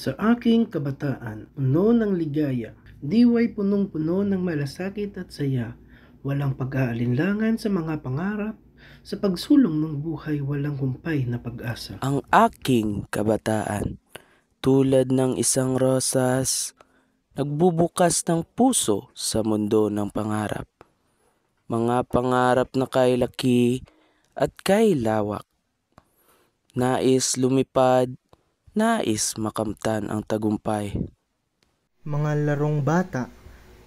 Sa aking kabataan, puno ng ligaya, diway punong-puno ng malasakit at saya, walang pag-aalinlangan sa mga pangarap, sa pagsulong ng buhay walang humpay na pag-asa. Ang aking kabataan, tulad ng isang rosas, nagbubukas ng puso sa mundo ng pangarap. Mga pangarap na kay laki at kay lawak. Nais lumipad, nais makamtan ang tagumpay. Mga larong bata,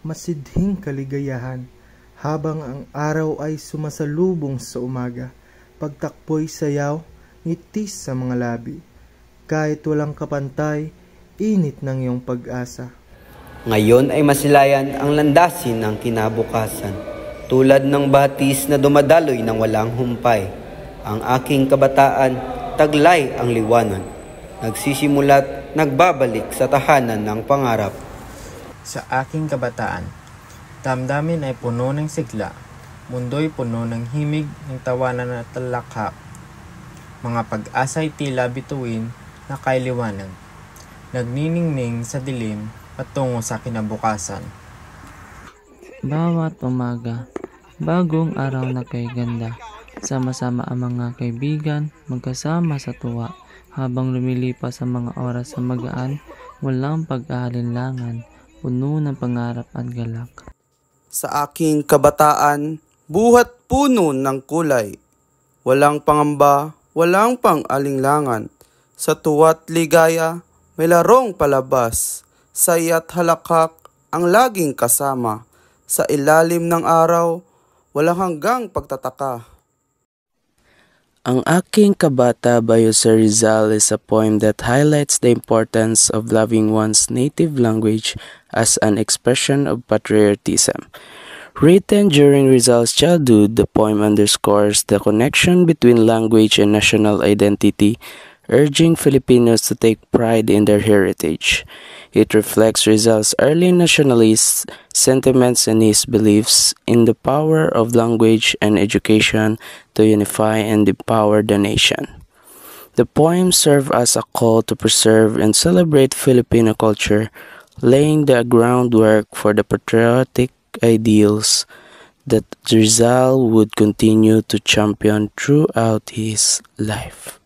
masidhing kaligayahan, habang ang araw ay sumasalubong sa umaga, pagtakbo'y sayaw, ngitis sa mga labi. Kahit walang kapantay, init ng iyong pag-asa. Ngayon ay masilayan ang landasin ng kinabukasan, tulad ng batis na dumadaloy ng walang humpay. Ang aking kabataan, taglay ang liwanag, nagsisimula't nagbabalik sa tahanan ng pangarap. Sa aking kabataan, damdamin ay puno ng sigla, mundo'y puno ng himig ng tawanan at talakhak. Mga pag-asa'y tila bituin na kay liwanag, nagniningning sa dilim patungo sa kinabukasan. Bawat umaga, bagong araw na kay ganda. Sama-sama ang mga kaibigan, magkasama sa tuwa. Habang lumilipas ang mga oras sa magaan, walang pag-aalinlangan, puno ng pangarap at galak. Sa aking kabataan, buhat puno ng kulay. Walang pangamba, walang pang-alinlangan. Sa tuwa't ligaya, may larong palabas. Saya't halakhak ang laging kasama. Sa ilalim ng araw, walang hanggang pagtataka. Ang aking kabata by Jose Rizal is a poem that highlights the importance of loving one's native language as an expression of patriotism. Written during Rizal's childhood, the poem underscores the connection between language and national identity, urging Filipinos to take pride in their heritage. It reflects Rizal's early nationalist sentiments and his beliefs in the power of language and education to unify and empower the nation. The poems serve as a call to preserve and celebrate Filipino culture, laying the groundwork for the patriotic ideals that Rizal would continue to champion throughout his life.